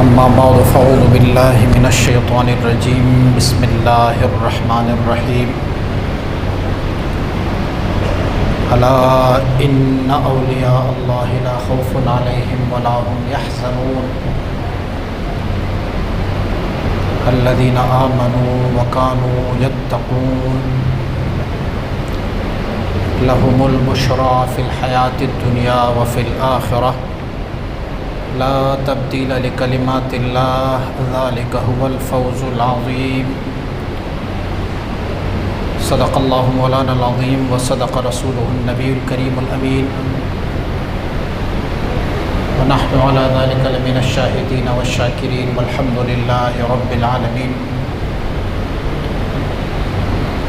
أما بعد فأعوذ بالله من الشيطان الرجيم بسم الله الرحمن الرحيم ألا إن أولياء الله لا خوف عليهم ولا هم يحزنون الذين آمنوا وكانوا يتقون لهم البشرى في الحياة الدنيا وفي الآخرة لا تبديل لكلمات الله ذلك هو الفوز العظيم صدق الله مولانا العظيم وصدق رسوله النبي الكريم الأمين ونحن على ذلك لمن الشاهدين والشاكرين والحمد لله رب العالمين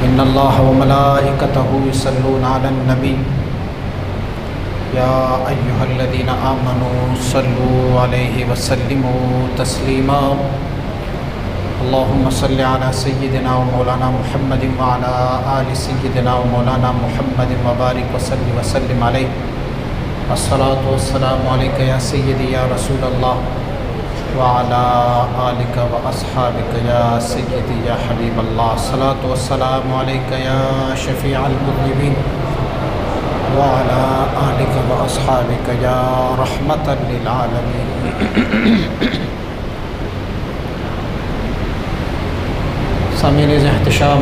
إن الله وملائكته يصلون على النبي يا أيها الذين آمنوا صلوا عليه وسلموا تسليما اللهم صل على سيدنا ومولانا محمد وعلى آل سيدنا ومولانا محمد وبارك وسلم عليه الصلاة والسلام عليك يا سيدي يا رسول الله وعلى آلك وأصحابك يا سيدي يا حبيب الله الصلاة والسلام عليك يا شفيع المذنبين وعلى آلك وأصحابك يا رحمة للعالمين سامعین احتشام،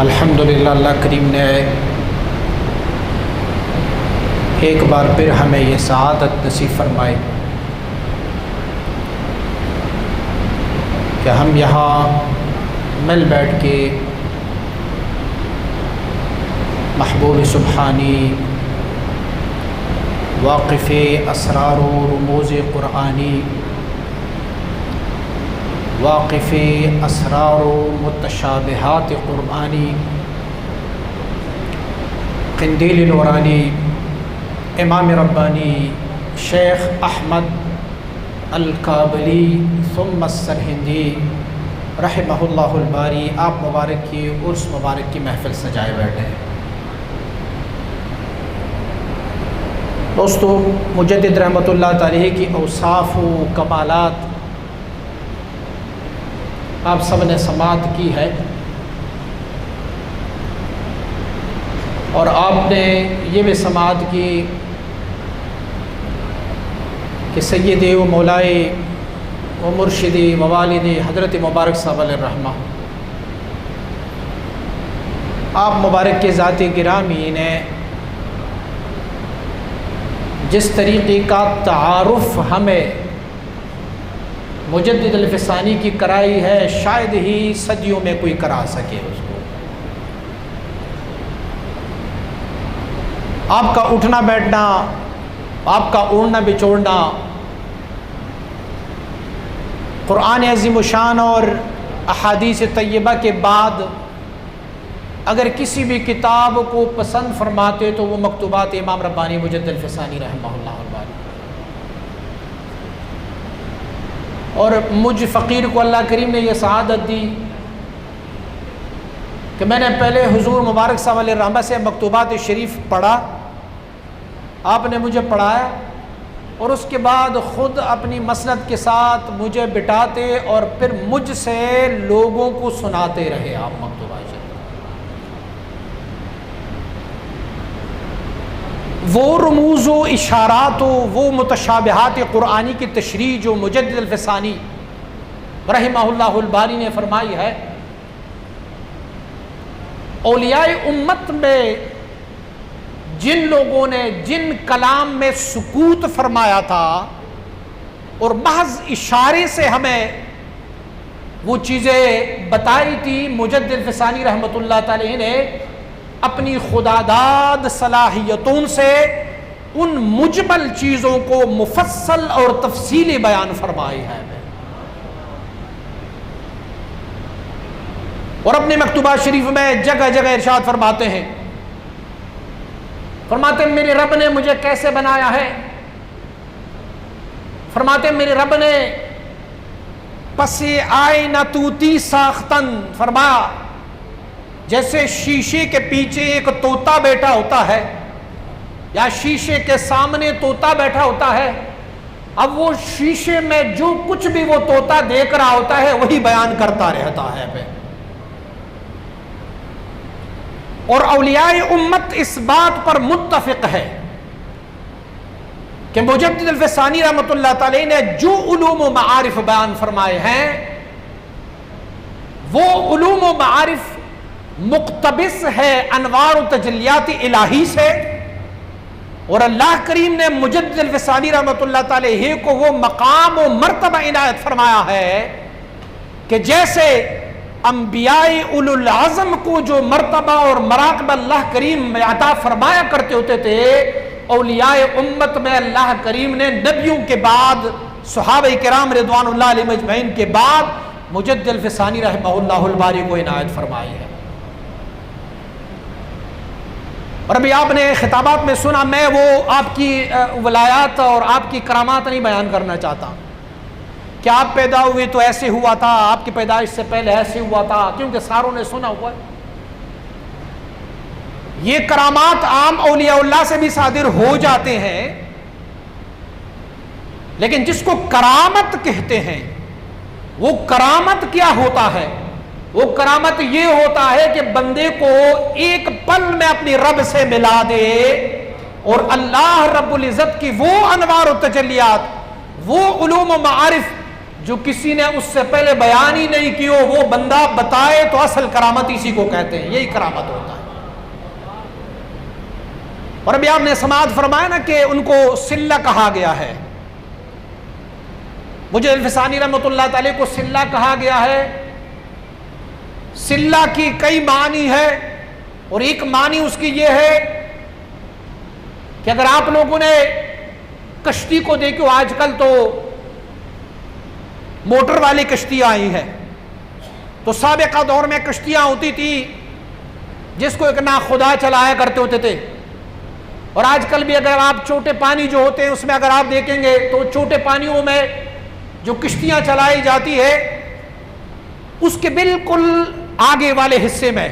الحمدللہ اللہ کریم نے ایک بار پھر ہمیں یہ سعادت نصیب فرمائی کہ ہم یہاں مل بیٹھ کے محبوب سبحانی واقف اسرار و رموز قرآنی واقف اسرار و متشابہات قرآنی قندیل نورانی امام ربانی شیخ احمد الکابلی ثم السرہندی رحمہ اللہ الباری آپ مبارک کی عرس مبارک کی محفل سجائے بیٹھے ہیں۔ دوستو، مجدد رحمۃ اللہ تعالی کی اوصاف و کمالات آپ سب نے سماعت کی ہے، اور آپ نے یہ بھی سماعت کی کہ سیدی و مولائی و مرشدی و والدی حضرت مبارک صاحب علیہ الرحمہ آپ مبارک کے ذات گرامی نے جس طریقے کا تعارف ہمیں مجدد الفسانی کی کرائی ہے، شاید ہی صدیوں میں کوئی کرا سکے اس کو۔ آپ کا اٹھنا بیٹھنا، آپ کا اڑنا بچوڑنا، قرآن عظیم الشان اور احادیث طیبہ کے بعد اگر کسی بھی کتاب کو پسند فرماتے تو وہ مکتوبات امام ربانی مجدد الفسانی رحمہ اللہ الباری، اور مجھ فقیر کو اللہ کریم نے یہ سعادت دی کہ میں نے پہلے حضور مبارک صاحب علیہ الرحمہ سے مکتوبات شریف پڑھا، آپ نے مجھے پڑھایا، اور اس کے بعد خود اپنی مسند کے ساتھ مجھے بٹاتے اور پھر مجھ سے لوگوں کو سناتے رہے آپ مکتوبات شریف۔ وہ رموز و اشارات و وہ متشابہات قرآنی کی تشریح جو مجدد الفسانی رحمہ اللہ الباری نے فرمائی ہے، اولیاء امت میں جن لوگوں نے جن کلام میں سکوت فرمایا تھا اور محض اشارے سے ہمیں وہ چیزیں بتائی تھی، مجدد الفسانی رحمۃ اللہ تعالی نے اپنی خداداد صلاحیتوں سے ان مجمل چیزوں کو مفصل اور تفصیلی بیان فرمائی ہے، اور اپنے مکتوبات شریف میں جگہ جگہ ارشاد فرماتے ہیں میرے رب نے مجھے کیسے بنایا ہے، فرماتے میرے رب نے پس آئینہ توتی ساختن، فرمایا جیسے شیشے کے پیچھے ایک طوطا بیٹا ہوتا ہے، یا شیشے کے سامنے طوطا بیٹھا ہوتا ہے، اب وہ شیشے میں جو کچھ بھی وہ طوطا دیکھ رہا ہوتا ہے وہی بیان کرتا رہتا ہے پہ. اور اولیاء امت اس بات پر متفق ہے کہ مجدد الفسانی رحمۃ اللہ تعالی نے جو علوم و معارف بیان فرمائے ہیں وہ علوم و معارف مقتبس ہے انوار و تجلیات الہی سے، اور اللہ کریم نے مجدد الفسانی رحمۃ اللہ تعالی کو وہ مقام و مرتبہ عنایت فرمایا ہے کہ جیسے انبیاء اولو العزم کو جو مرتبہ اور مراقب اللہ کریم میں عطا فرمایا کرتے ہوتے تھے، اولیاء امت میں اللہ کریم نے نبیوں کے بعد صحابہ کرام رضوان اللہ علیہ مجمعین کے بعد مجدد الفسانی رحمہ اللہ الباری کو عنایت فرمائی ہے. اور ابھی آپ نے خطابات میں سنا، میں وہ آپ کی ولایات اور آپ کی کرامات نہیں بیان کرنا چاہتا کہ آپ پیدا ہوئے تو ایسے ہوا تھا، آپ کی پیدائش سے پہلے ایسے ہوا تھا، کیونکہ ساروں نے سنا ہوا ہے. یہ کرامات عام اولیاء اللہ سے بھی صادر ہو جاتے ہیں، لیکن جس کو کرامت کہتے ہیں وہ کرامت کیا ہوتا ہے؟ وہ کرامت یہ ہوتا ہے کہ بندے کو ایک پل میں اپنی رب سے ملا دے، اور اللہ رب العزت کی وہ انوار و تجلیات، وہ علوم و معارف جو کسی نے اس سے پہلے بیان ہی نہیں کی ہو، وہ بندہ بتائے تو اصل کرامت اسی کو کہتے ہیں. یہی کرامت ہوتا ہے. اور ابھی آپ نے سماعت فرمایا نا کہ ان کو صلہ کہا گیا ہے. مجھے الفسانی رحمۃ اللہ تعالی کو صلہ کہا گیا ہے. صلہ کی کئی معنی ہے، اور ایک معنی اس کی یہ ہے کہ اگر آپ لوگوں نے کشتی کو دیکھو، آج کل تو موٹر والی کشتیاں آئی ہیں، تو سابقہ دور میں کشتیاں ہوتی تھی جس کو ایک ناخدا چلایا کرتے ہوتے تھے. اور آج کل بھی اگر آپ چھوٹے پانی جو ہوتے ہیں اس میں اگر آپ دیکھیں گے تو چھوٹے پانیوں میں جو کشتیاں چلائی جاتی ہے اس کے بالکل آگے والے حصے میں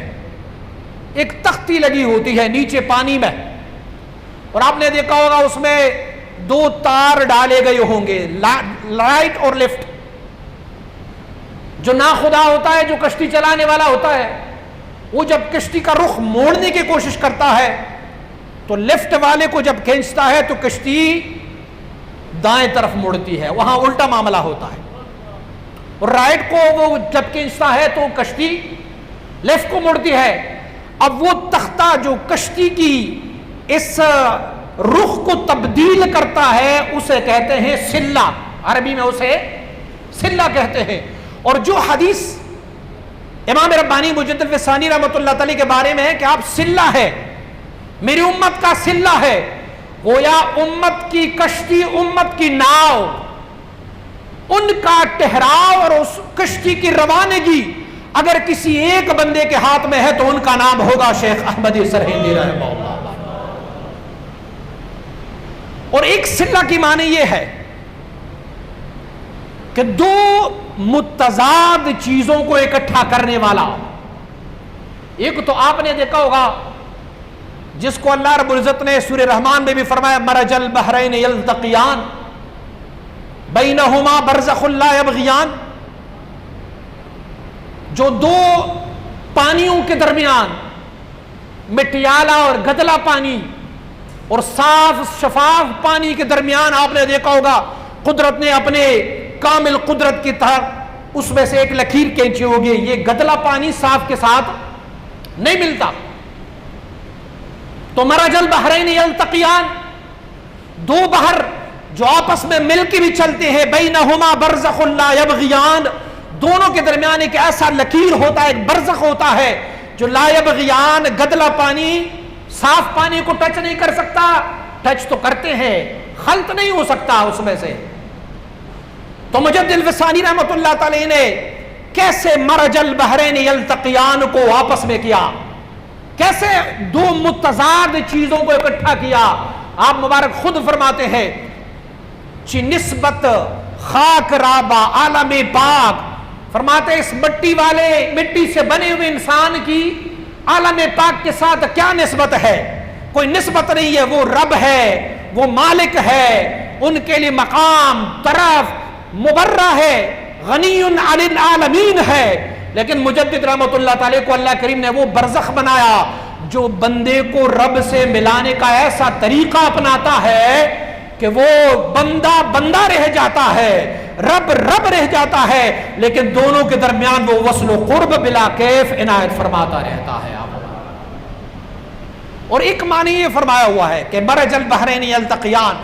ایک تختی لگی ہوتی ہے نیچے پانی میں، اور آپ نے دیکھا ہوگا اس میں دو تار ڈالے گئے ہوں گے، رائٹ اور لیفٹ. جو ناخدا ہوتا ہے، جو کشتی چلانے والا ہوتا ہے، وہ جب کشتی کا رخ موڑنے کی کوشش کرتا ہے تو لیفٹ والے کو جب کھینچتا ہے تو کشتی دائیں طرف مڑتی ہے، وہاں الٹا معاملہ ہوتا ہے. اور رائٹ کو وہ جب کھینچتا ہے تو کشتی لیفٹ کو مڑتی ہے. اب وہ تختہ جو کشتی کی اس رخ کو تبدیل کرتا ہے اسے کہتے ہیں صلہ، عربی میں اسے صلہ کہتے ہیں. اور جو حدیث امام ربانی مجدد الفسانی رحمۃ اللہ تعالی کے بارے میں ہے کہ آپ صلہ ہے، میری امت کا صلہ ہے، وہ یا امت کی کشتی، امت کی ناؤ، ان کا ٹہراؤ اور اس کشتی کی روانگی اگر کسی ایک بندے کے ہاتھ میں ہے تو ان کا نام ہوگا شیخ احمدی سرہندی رحمہ اللہ. اور ایک صلہ کی معنی یہ ہے کہ دو متضاد چیزوں کو اکٹھا کرنے والا. ایک تو آپ نے دیکھا ہوگا جس کو اللہ رب العزت نے سورہ رحمان میں بھی فرمایا مرج البحرین یلتقیان بینہما برزخ لا یبغیان، جو دو پانیوں کے درمیان مٹیالہ اور گدلا پانی اور صاف شفاف پانی کے درمیان آپ نے دیکھا ہوگا قدرت نے اپنے کامل قدرت کی طرح اس میں سے ایک لکیر کھینچی ہوگی. یہ گدلا پانی صاف کے ساتھ نہیں ملتا. تو مرج البحرین یلتقیان، دو بحر جو آپس میں مل کے بھی چلتے ہیں، بینہما برزخ لا یبغیان، دونوں کے درمیان ایک ایسا لکیر ہوتا ہے، ایک برزخ ہوتا ہے جو لا یبغیان، گدلا پانی صاف پانی کو ٹچ نہیں کر سکتا، ٹچ تو کرتے ہیں، خلط نہیں ہو سکتا اس میں سے. تو مجدد الفسانی رحمۃ اللہ تعالی نے کیسے مرج البحرین یلتقیان کو آپس میں کیا، کیسے دو متضاد چیزوں کو اکٹھا کیا. آپ مبارک خود فرماتے ہیں چی نسبت خاک رابا عالم پاک، فرماتے اس مٹی سے بنے ہوئے انسان کی عالم پاک کے ساتھ کیا نسبت ہے. کوئی نسبت نہیں ہے، وہ رب ہے، وہ مالک ہے، ان کے لیے مقام، طرف، مبرہ ہے، غنی عن العالمین ہے. لیکن مجدد رحمۃ اللہ تعالی کو اللہ کریم نے وہ برزخ بنایا جو بندے کو رب سے ملانے کا ایسا طریقہ اپناتا ہے کہ وہ بندہ بندہ رہ جاتا ہے، رب رب رہ جاتا ہے، لیکن دونوں کے درمیان وہ وصل و قرب بلا کیف عنایت فرماتا رہتا ہے. اور ایک معنی یہ فرمایا ہوا ہے کہ مرج البحرین یلتقیان،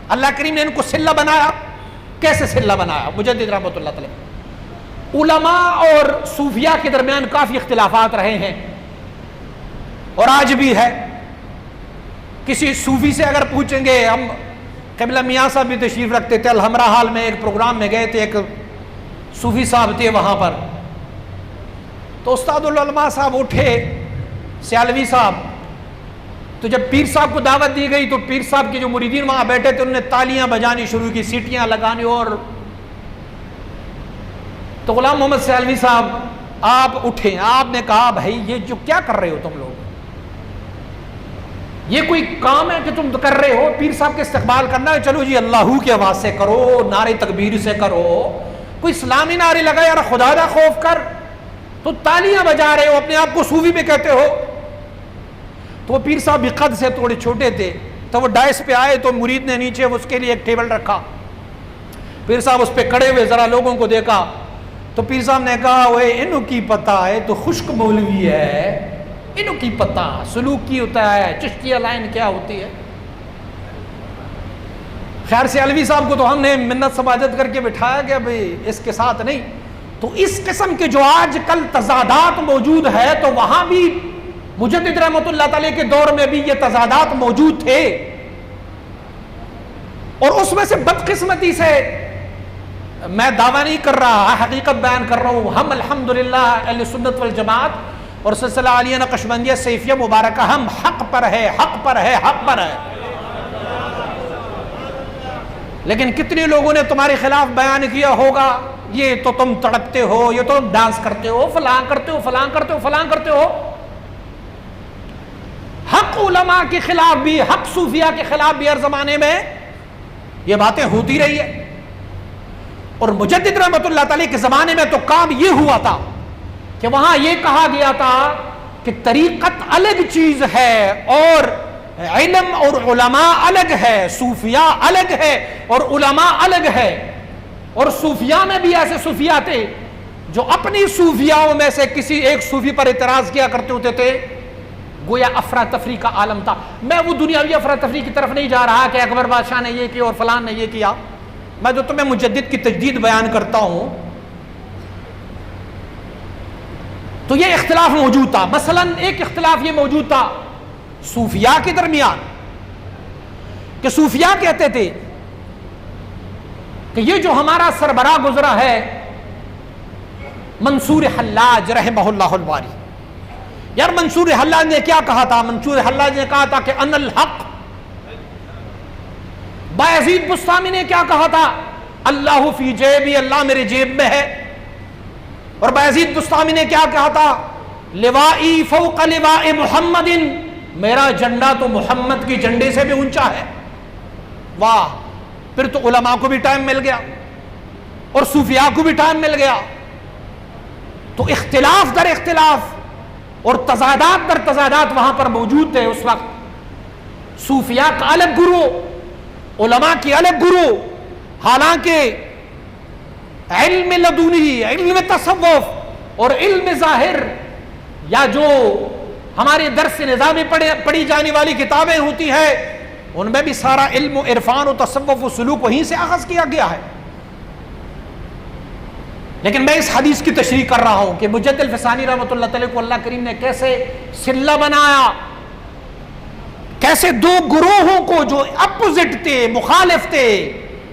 اللہ کریم نے ان کو سلہ بنایا. کیسے سلہ بنایا؟ مجدد رحمۃ اللہ تعالی، علماء اور صوفیاء کے درمیان کافی اختلافات رہے ہیں اور آج بھی ہے. کسی صوفی سے اگر پوچھیں گے، ہم قبلہ میاں صاحب بھی تشریف رکھتے تھے، الحمرا حال میں ایک پروگرام میں گئے تھے، ایک صوفی صاحب تھے وہاں پر، تو استاد العلماء صاحب اٹھے، سیالوی صاحب، تو جب پیر صاحب کو دعوت دی گئی تو پیر صاحب کے جو مریدین وہاں بیٹھے تھے انہوں نے تالیاں بجانی شروع کی، سیٹیاں لگانی. اور تو غلام محمد سیالوی صاحب آپ اٹھے، آپ نے کہا بھائی یہ جو کیا کر رہے ہو تم لوگ، یہ کوئی کام ہے کہ تم کر رہے ہو؟ پیر صاحب کے استقبال کرنا ہے، چلو جی اللہ کی آواز سے کرو، نعرے تکبیر سے کرو، کوئی اسلامی نعرے لگا یار خدا دا خوف کر، تو تالیاں بجا رہے ہو، اپنے آپ کو صوفی بھی کہتے ہو. تو وہ پیر صاحب بھی قد سے تھوڑے چھوٹے تھے، تو وہ ڈائس پہ آئے تو مرید نے نیچے اس کے لیے ایک ٹیبل رکھا، پیر صاحب اس پہ کھڑے ہوئے ذرا لوگوں کو دیکھا تو پیر صاحب نے کہا وہ انہوں کی پتہ ہے تو خشک مولوی ہے، انہوں کی پتہ سلوک کی ہوتا ہے، چشتیہ لائن کیا ہوتی ہے. خیر سے علوی صاحب کو تو ہم نے منت سماجت کر کے بٹھایا کہ بھئی اس کے ساتھ نہیں. تو اس قسم کے جو آج کل تضادات موجود ہے تو وہاں بھی مجدد رحمۃ اللہ تعالی کے دور میں بھی یہ تضادات موجود تھے، اور اس میں سے بدقسمتی سے میں دعویٰ نہیں کر رہا، حقیقت بیان کر رہا ہوں، ہم الحمدللہ اہل سنت والجماعت اور سلسلہ علیہ نقشبندیہ سیفیہ مبارکہ ہم حق پر ہے، حق پر ہے، حق پر ہے. لیکن کتنے لوگوں نے تمہارے خلاف بیان کیا ہوگا، یہ تو تم تڑپتے ہو، یہ تو تم ڈانس کرتے ہو، فلاں کرتے ہو، فلاں کرتے ہو، فلاں کرتے ہو. حق علماء کے خلاف بھی، حق صوفیاء کے خلاف بھی ہر زمانے میں یہ باتیں ہوتی رہی ہے. اور مجدد رحمۃ اللہ تعالی کے زمانے میں تو کام یہ ہوا تھا کہ وہاں یہ کہا گیا تھا کہ طریقت الگ چیز ہے اور علم اور علماء الگ ہے، صوفیاء الگ ہے اور علماء الگ ہے. اور صوفیاء میں بھی ایسے صوفیاء تھے جو اپنی صوفیاؤں میں سے کسی ایک صوفی پر اعتراض کیا کرتے ہوتے تھے، گویا افراتفری کا عالم تھا. میں وہ دنیاوی افراتفری کی طرف نہیں جا رہا کہ اکبر بادشاہ نے یہ کیا اور فلان نے یہ کیا، میں جو تمہیں مجدد کی تجدید بیان کرتا ہوں. تو یہ اختلاف موجود تھا. مثلا ایک اختلاف یہ موجود تھا صوفیاء کے درمیان کہ صوفیاء کہتے تھے کہ یہ جو ہمارا سربراہ گزرا ہے منصور حلاج رحمہ اللہ الباری، یار منصور حلاج نے کیا کہا تھا؟ منصور حلاج نے کہا تھا کہ ان الحق. بایزید بستامی نے کیا کہا تھا؟ اللہ فی جیبی، اللہ میرے جیب میں ہے. اور بایزید بستامی نے کیا کہا تھا؟ لوائی فوق لواء محمد، میرا جھنڈا تو محمد کی جھنڈے سے بھی اونچا ہے. واہ! پھر تو علماء کو بھی ٹائم مل گیا اور صوفیاء کو بھی ٹائم مل گیا. تو اختلاف در اختلاف اور تضادات در تضادات وہاں پر موجود تھے اس وقت. صوفیاء کا الگ گرو، علماء کی الگ گرو. حالانکہ علم لدنی، علم تصوف اور علم ظاہر، یا جو ہمارے درس نظام پڑھی جانے والی کتابیں ہوتی ہیں ان میں بھی سارا علم و عرفان و تصوف و سلوک وہیں سے اخذ کیا گیا ہے. لیکن میں اس حدیث کی تشریح کر رہا ہوں کہ مجدد الفسانی رحمۃ اللہ تعالی کو اللہ کریم نے کیسے سلہ بنایا، کیسے دو گروہوں کو جو اپوزٹ تھے، مخالف تھے،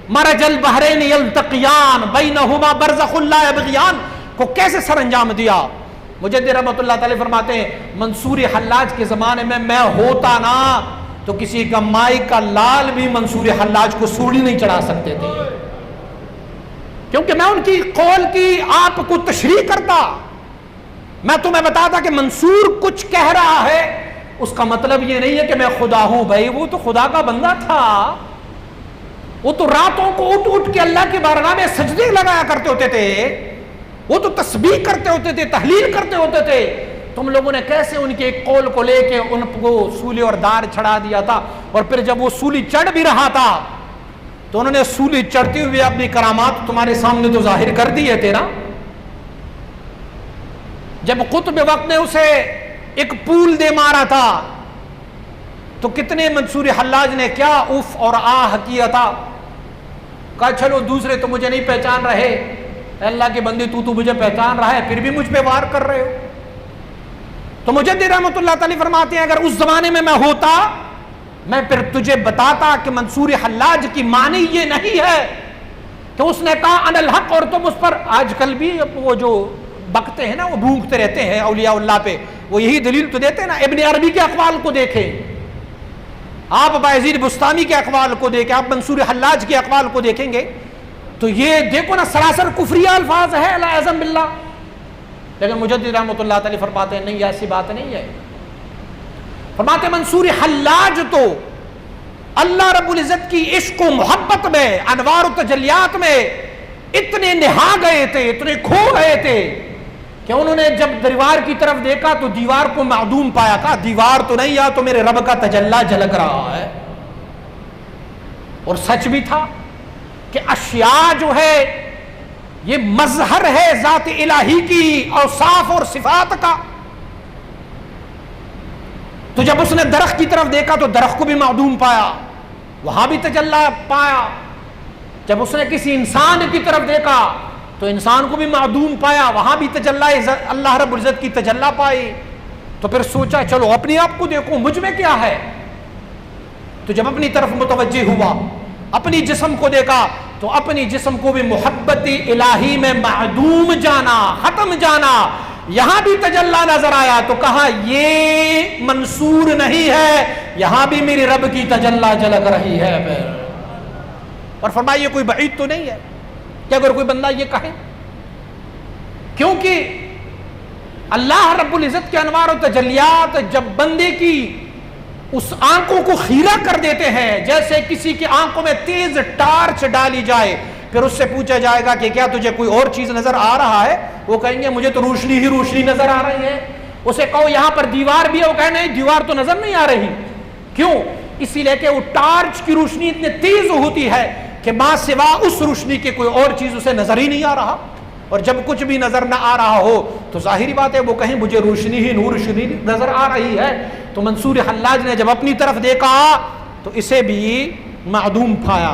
مرج البحرین یلتقیان بینہما برزخ لا یبغیان کو کیسے سر انجام دیا. مجدد رحمۃ اللہ تعالی فرماتے ہیں منصور حلاج کے زمانے میں ہوتا نا تو کسی کا مائی کا لال بھی منصور حلاج کو سوڑی نہیں چڑھا سکتے تھے، کیونکہ میں ان کی قول کی آپ کو تشریح کرتا. میں تمہیں بتاتا کہ منصور کچھ کہہ رہا ہے اس کا مطلب یہ نہیں ہے کہ میں خدا ہوں. بھائی وہ تو خدا کا بندہ تھا, وہ تو راتوں کو اٹھ اٹھ کے اللہ کی بارگاہ میں سجدے لگایا کرتے ہوتے تھے, وہ تو تسبیح کرتے ہوتے تھے, تحلیل کرتے ہوتے تھے. تم لوگوں نے کیسے ان کے ایک قول کو لے کے ان کو سولی اور دار چڑھا دیا تھا, اور پھر جب وہ سولی چڑھ بھی رہا تھا تو انہوں نے سولی چڑھتے ہوئے اپنی کرامات تمہارے سامنے تو ظاہر کر دیے تھے نا. جب قطب وقت نے اسے ایک پول دے مارا تھا تو کتنے منصور حلاج نے کیا اف اور آہ کیا تھا, کہا چلو دوسرے تو مجھے نہیں پہچان رہے, اللہ کے بندے تو مجھے پہچان رہا ہے, پھر بھی مجھ پہ وار کر رہے ہو. تو مجدد رحمۃ اللہ تعالی فرماتے ہیں اگر اس زمانے میں ہوتا میں پھر تجھے بتاتا کہ منصور حلاج کی معنی یہ نہیں ہے کہ اس نے کہا ان الحق اور تم اس پر. آج کل بھی وہ جو بکتے ہیں نا, وہ بھونکتے رہتے ہیں اولیاء اللہ پہ, وہ یہی دلیل تو دیتے ہیں نا. ابن عربی کے اقوال کو دیکھیں, آپ بایزید بستامی کے اقوال کو دیکھیں, آپ منصور حلاج کے اقوال کو دیکھیں گے تو یہ دیکھو نا سراسر کفریہ الفاظ ہے العیاذ باللہ. لیکن مجدد رحمۃ اللہ تعالی فرماتے ہیں نہیں, ایسی بات نہیں ہے. فرماتے منصور حلاج تو اللہ رب العزت کی عشق و محبت میں, انوار و تجلیات میں اتنے نہا گئے تھے, اتنے کھو گئے تھے کہ انہوں نے جب دیوار کی طرف دیکھا تو دیوار کو معدوم پایا. کہا دیوار تو نہیں, یا تو میرے رب کا تجلی جھلک رہا ہے. اور سچ بھی تھا کہ اشیاء جو ہے یہ مظہر ہے ذات الہی کی اوصاف اور صفات کا. تو جب اس نے درخت کی طرف دیکھا تو درخت کو بھی معدوم پایا, وہاں بھی تجلی پایا. جب اس نے کسی انسان کی طرف دیکھا تو انسان کو بھی معدوم پایا, وہاں بھی تجلی اللہ رب العزت کی تجلی پائی. تو پھر سوچا چلو اپنے آپ کو دیکھوں مجھ میں کیا ہے. تو جب اپنی طرف متوجہ ہوا, اپنی جسم کو دیکھا تو اپنی جسم کو بھی محبت الہی میں معدوم جانا, ختم جانا. یہاں بھی تجلی نظر آیا تو کہا یہ منصور نہیں ہے, یہاں بھی میری رب کی تجلی جھلک رہی ہے. پھر اور فرمایا یہ کوئی بعید تو نہیں ہے کہ اگر کوئی بندہ یہ کہے, کیونکہ اللہ رب العزت کے انوار و تجلیات جب بندے کی اس آنکھوں کو خیرہ کر دیتے ہیں, جیسے کسی کی آنکھوں میں تیز ٹارچ ڈالی جائے, پھر اس سے پوچھا جائے گا کہ کیا تجھے کوئی اور چیز نظر آ رہا ہے, وہ کہیں گے مجھے تو روشنی ہی روشنی نظر آ رہی ہے. اسے کہو یہاں پر دیوار بھی ہے, وہ کہے نہیں دیوار تو نظر نہیں آ رہی. کیوں؟ اسی لیے کہ وہ ٹارچ کی روشنی اتنی تیز ہوتی ہے کہ ماں سوا اس روشنی کے کوئی اور چیز اسے نظر ہی نہیں آ رہا. اور جب کچھ بھی نظر نہ آ رہا ہو تو ظاہری بات ہے وہ کہیں مجھے روشنی ہی نور روشنی نظر آ رہی ہے. تو منصور حلاج نے جب اپنی طرف دیکھا تو اسے بھی معدوم پایا,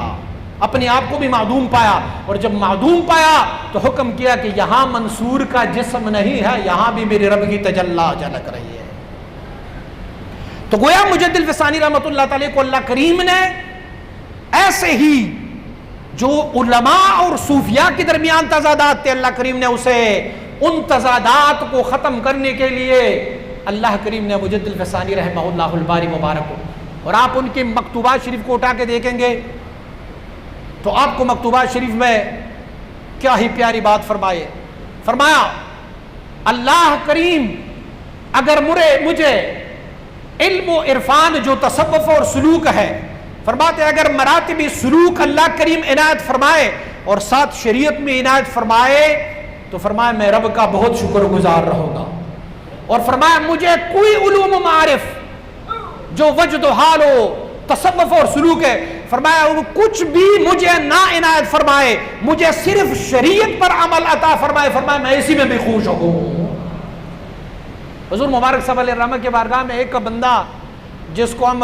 اپنے آپ کو بھی معدوم پایا. اور جب معدوم پایا تو حکم کیا کہ یہاں منصور کا جسم نہیں ہے, یہاں بھی میرے رب کی تجلی جھلک رہی ہے. تو گویا مجدد الفسانی رحمۃ اللہ تعالی کو اللہ کریم نے ایسے ہی جو علماء اور صوفیاء کے درمیان تضادات تھے, اللہ کریم نے اسے ان تضادات کو ختم کرنے کے لیے اللہ کریم نے مجدد الفسانی رحمہ اللہ الباری مبارک کو, اور آپ ان کے مکتوبات شریف کو اٹھا کے دیکھیں گے تو آپ کو مکتوبات شریف میں کیا ہی پیاری بات فرمایا اللہ کریم اگر مجھے علم و عرفان جو تصوف اور سلوک ہے, فرماتے اگر مراتب سلوک اللہ کریم عنایت فرمائے اور ساتھ شریعت میں عنایت فرمائے تو فرمایا میں رب کا بہت شکر گزار رہوں گا. اور فرمایا مجھے کوئی علوم و معارف جو وجد و حال ہو, تصوف اور سلوک ہے, فرمایا وہ کچھ بھی مجھے نہ عنایت فرمائے, مجھے صرف شریعت پر عمل عطا فرمائے, فرمایا میں اسی میں بھی خوش ہوں. حضور مبارک صلی اللہ علیہ وسلم کے بارگاہ میں ایک بندہ جس کو ہم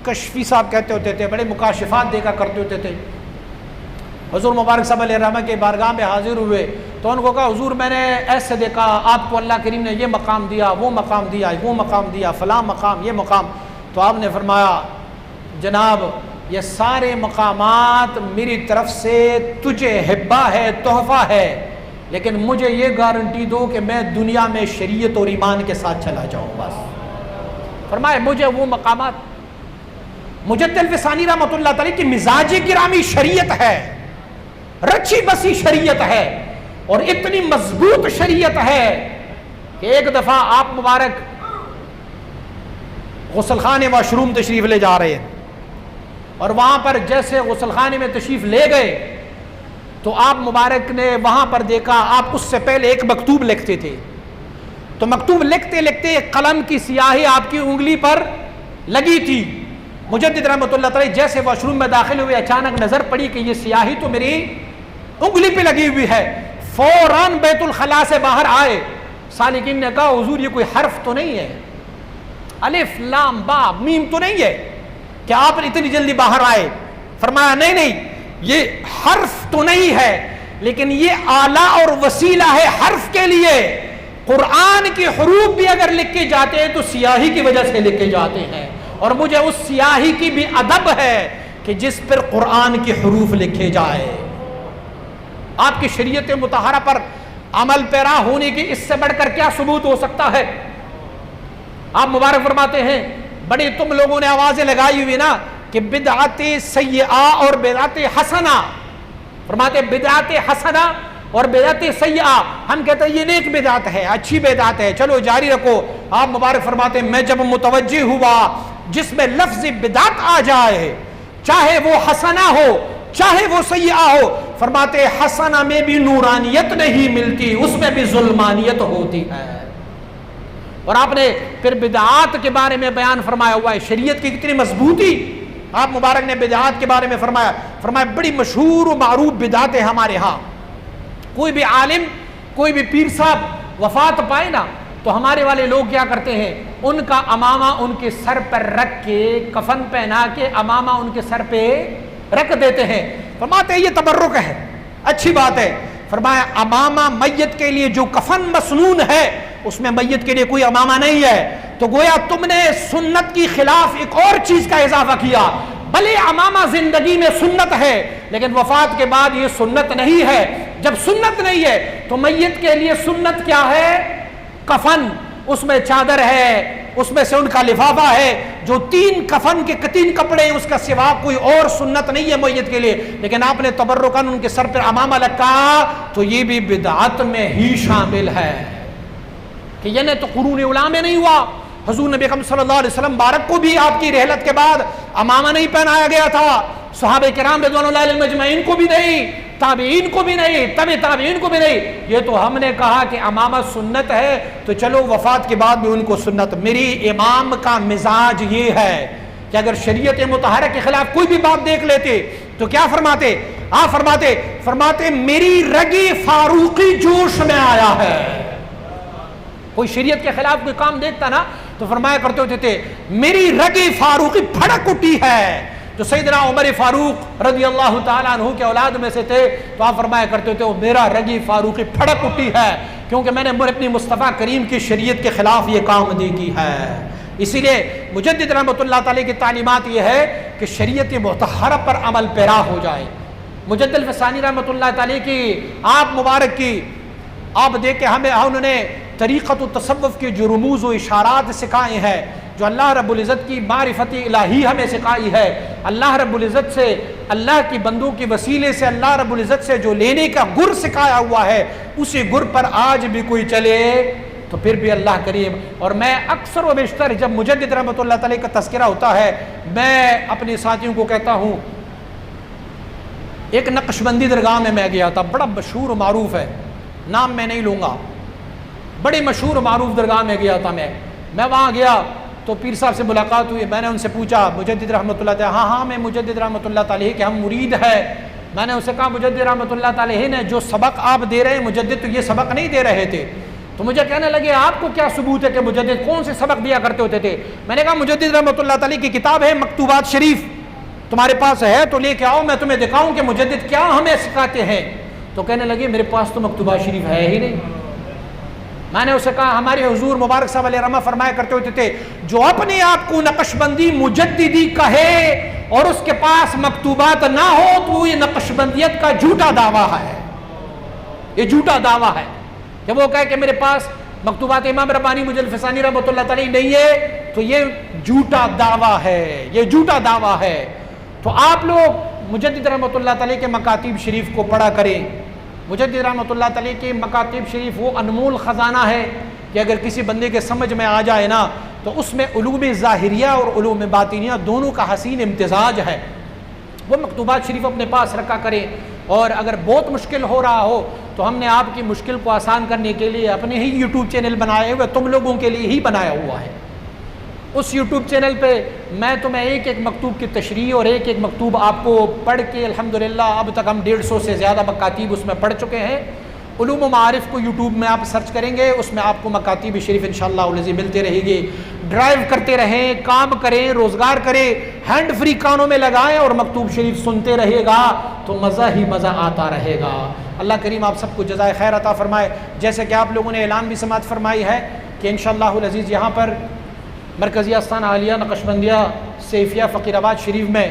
کشفی صاحب کہتے ہوتے تھے, بڑے مکاشفات دیکھا کرتے ہوتے تھے, حضور مبارک صلی اللہ علیہ وسلم کے بارگاہ میں حاضر ہوئے تو ان کو کہا حضور میں نے ایسے دیکھا, آپ کو اللہ کریم نے یہ مقام دیا, وہ مقام دیا, وہ مقام دیا, فلاں مقام, یہ مقام. تو آپ نے فرمایا جناب یہ سارے مقامات میری طرف سے تجھے ہبہ ہے, تحفہ ہے, لیکن مجھے یہ گارنٹی دو کہ میں دنیا میں شریعت اور ایمان کے ساتھ چلا جاؤں بس. فرمائے مجھے وہ مقامات, مجدد الفسانی رحمۃ اللہ تعالی کی مزاج گرامی شریعت ہے, رچی بسی شریعت ہے, اور اتنی مضبوط شریعت ہے کہ ایک دفعہ آپ مبارک غسل خانے واش روم تشریف لے جا رہے ہیں، اور وہاں پر جیسے غسل خانے میں تشریف لے گئے تو آپ مبارک نے وہاں پر دیکھا، آپ اس سے پہلے ایک مکتوب لکھتے تھے، تو مکتوب لکھتے لکھتے ایک قلم کی سیاہی آپ کی انگلی پر لگی تھی۔ مجدد رحمۃ اللہ تعالی جیسے واش روم میں داخل ہوئے اچانک نظر پڑی کہ یہ سیاہی تو میری انگلی پہ لگی ہوئی ہے، فوراً بیت الخلاء سے باہر آئے۔ سالکین نے کہا حضور یہ کوئی حرف تو نہیں ہے، الف لام با میم تو نہیں ہے کہ آپ اتنی جلدی باہر آئے؟ فرمایا نہیں نہیں، یہ حرف تو نہیں ہے لیکن یہ آلہ اور وسیلہ ہے حرف کے لیے۔ قرآن کے حروف بھی اگر لکھے جاتے ہیں تو سیاہی کی وجہ سے لکھے جاتے ہیں، اور مجھے اس سیاہی کی بھی ادب ہے کہ جس پر قرآن کے حروف لکھے جائے۔ آپ کی شریعت مطہرہ پر عمل پیرا ہونے کی اس سے بڑھ کر کیا ثبوت ہو سکتا ہے؟ آپ مبارک فرماتے ہیں بڑی تم لوگوں نے آوازیں لگائی ہوئی نا کہ بدعت سیئہ اور بدعت حسنہ، فرماتے بدعت حسنہ اور بدعت سیئہ، ہم کہتے ہیں یہ نیک بدعت ہے، اچھی بدعت ہے، چلو جاری رکھو۔ آپ مبارک فرماتے ہیں میں جب متوجہ ہوا جس میں لفظ بدعت آ جائے، چاہے وہ حسنہ ہو چاہے وہ سیئہ ہو، فرماتے حسنہ میں بھی نورانیت نہیں ملتی، اس میں بھی ظلمانیت ہوتی ہے۔ اور آپ نے پھر بدعات کے بارے میں بیان فرمایا ہوا ہے، شریعت کی کتنی مضبوطی آپ مبارک نے بدعات کے بارے میں فرمایا بڑی مشہور و معروف بدعت ہے ہمارے ہاں۔ کوئی بھی عالم کوئی بھی پیر صاحب وفات پائے نا تو ہمارے والے لوگ کیا کرتے ہیں، ان کا امامہ ان کے سر پر رکھ کے، کفن پہنا کے امامہ ان کے سر پہ رکھ دیتے ہیں۔ فرماتے ہیں یہ تبرک ہے، اچھی بات ہے۔ فرمایا امامہ میت کے لیے جو کفن مسنون ہے اس میں میت کے لیے کوئی امامہ نہیں ہے، تو گویا تم نے سنت کی خلاف ایک اور چیز کا اضافہ کیا۔ بھلے امامہ زندگی میں سنت ہے لیکن وفات کے بعد یہ سنت نہیں ہے۔ جب سنت نہیں ہے تو میت کے لیے سنت کیا ہے؟ کفن، اس میں چادر ہے، اس میں سے ان کا لفافہ ہے، جو تین کفن کے تین کپڑے ہیں اس کا سوا کوئی اور سنت نہیں ہے میت کے لیے۔ لیکن آپ نے تبرکاً ان کے سر پر امامہ لگا تو یہ بھی بدعت میں ہی شامل ہے کہ یہ نے تو قرون اولیٰ میں نہیں ہوا۔ حضور نبی اکرم صلی اللہ علیہ وسلم بارک کو بھی آپ کی رحلت کے بعد امامہ نہیں پہنایا گیا تھا، صحابہ کرام رضوان اللہ علیہم اجمعین کو بھی نہیں، تابعین کو بھی نہیں، تبع تابعین کو بھی نہیں۔ یہ تو ہم نے کہا کہ امامہ سنت ہے تو چلو وفات کے بعد بھی ان کو سنت۔ میری امام کا مزاج یہ ہے کہ اگر شریعت مطہرہ کے خلاف کوئی بھی بات دیکھ لیتے تو کیا فرماتے؟ آپ فرماتے میری رگی فاروقی جوش میں آیا ہے۔ کوئی شریعت کے خلاف کوئی کام دیکھتا نا تو فرمایا کرتے ہوتے تھے میری رگی فاروقی پھڑک اٹھی ہے۔ جو سیدنا عمر فاروق رضی اللہ تعالیٰ عنہ کے اولاد میں سے تھے تو آپ فرمایا کرتے تھے میرا رگی فاروقی پھڑک اٹھی ہے کیونکہ میں نے اپنی مصطفیٰ کریم کی شریعت کے خلاف یہ کام نہیں کی ہے۔ اسی لیے مجدد رحمۃ اللہ تعالی کی تعلیمات یہ ہے کہ شریعت مطہرہ پر عمل پیرا ہو جائے۔ مجدد الفسانی رحمۃ اللہ تعالی کی آپ مبارک کی آپ دیکھ کے ہمیں انہوں نے طریقت و تصوف کے جو رموز و اشارات سکھائے ہیں، جو اللہ رب العزت کی معرفت الہی ہمیں سکھائی ہے، اللہ رب العزت سے، اللہ کی بندوں کے وسیلے سے اللہ رب العزت سے جو لینے کا گر سکھایا ہوا ہے، اسی گر پر آج بھی کوئی چلے تو پھر بھی اللہ کریم۔ اور میں اکثر و بیشتر جب مجدد رحمۃ اللہ تعالی کا تذکرہ ہوتا ہے میں اپنے ساتھیوں کو کہتا ہوں، ایک نقشبندی درگاہ میں گیا تھا، بڑا مشہور و معروف ہے، نام میں نہیں لوں گا، بڑی مشہور و معروف درگاہ میں گیا تھا۔ میں وہاں گیا تو پیر صاحب سے ملاقات ہوئی، میں نے ان سے پوچھا مجدد رحمۃ اللہ تعالی، ہاں میں مجدد رحمۃ اللہ تعالی کہ ہم مرید ہے۔ میں نے ان سے کہا مجدد رحمۃ اللہ تعالی نے جو سبق آپ دے رہے ہیں مجدد تو یہ سبق نہیں دے رہے تھے۔ تو مجھے کہنے لگے آپ کو کیا ثبوت ہے کہ مجدد کون سے سبق دیا کرتے ہوتے تھے؟ میں نے کہا مجدد رحمۃ اللہ تعالی کی کتاب ہے مکتوبات شریف، تمہارے پاس ہے تو لے کے آؤ، میں تمہیں دکھاؤں کہ مجدد کیا ہمیں سکھاتے ہیں۔ تو کہنے لگے میرے پاس تو مکتوبات شریف ہے ہی نہیں۔ میں نے اسے کہا ہمارے حضور مبارک صاحب علیہ رحمہ فرمایا کرتے ہوتے تھے جو اپنے آپ کو نقش بندی مجددی کہے اور اس کے پاس مکتوبات نہ ہو تو یہ نقش بندیت کا جھوٹا دعویٰ ہے، یہ جھوٹا دعویٰ ہے کہ وہ کہے کہ میرے پاس مکتوبات امام ربانی مجدد الفسانی رحمۃ اللہ تعالی نہیں ہے، تو یہ جھوٹا دعویٰ ہے، یہ جھوٹا دعویٰ ہے۔ تو آپ لوگ مجدد رحمۃ اللہ تعالی کے مکاتیب شریف کو پڑھا کریں۔ مجدد رحمۃ اللہ تعالی کے مکاتیب شریف وہ انمول خزانہ ہے کہ اگر کسی بندے کے سمجھ میں آ جائے نا تو اس میں علوم ظاہریہ اور علوم باطنیہ دونوں کا حسین امتزاج ہے. وہ مکتوبات شریف اپنے پاس رکھا کریں. اور اگر بہت مشکل ہو رہا ہو تو ہم نے آپ کی مشکل کو آسان کرنے کے لیے اپنے ہی یوٹیوب چینل بنائے ہوئے، تم لوگوں کے لیے ہی بنایا ہوا ہے. اس یوٹیوب چینل پہ میں تمہیں ایک ایک مکتوب کی تشریح اور ایک ایک مکتوب آپ کو پڑھ کے الحمدللہ اب تک ہم 150 سے زیادہ مکاتیب اس میں پڑھ چکے ہیں. علوم و معارف کو یوٹیوب میں آپ سرچ کریں گے، اس میں آپ کو مکاتیب شریف انشاءاللہ العزیز ملتے رہے گی. ڈرائیو کرتے رہیں، کام کریں، روزگار کریں، ہینڈ فری کانوں میں لگائیں اور مکتوب شریف سنتے رہے گا تو مزہ ہی مزہ آتا رہے گا. اللہ کریم آپ سب کو جزائے خیر عطا فرمائے. جیسے کہ آپ لوگوں نے اعلان بھی سماعت فرمائی ہے کہ انشاءاللہ العزیز یہاں پر مرکزی آستان عالیہ نقشبندیہ سیفیہ فقیر آباد شریف میں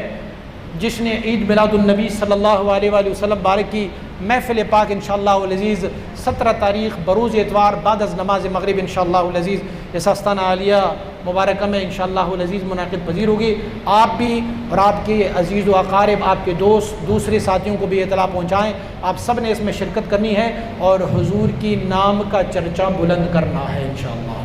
جشن عید میلاد النبی صلی اللہ علیہ وآلہ وسلم بارک کی محفل پاک انشاءاللہ العزیز 17 تاریخ بروز اتوار بعد از نماز مغرب انشاءاللہ العزیز اس آستان عالیہ مبارکہ میں انشاءاللہ العزیز منعقد پذیر ہوگی. آپ بھی اور آپ کے عزیز و اقارب، آپ کے دوست، دوسرے ساتھیوں کو بھی اطلاع پہنچائیں. آپ سب نے اس میں شرکت کرنی ہے اور حضور کی نام کا چرچا بلند کرنا ہے انشاءاللہ.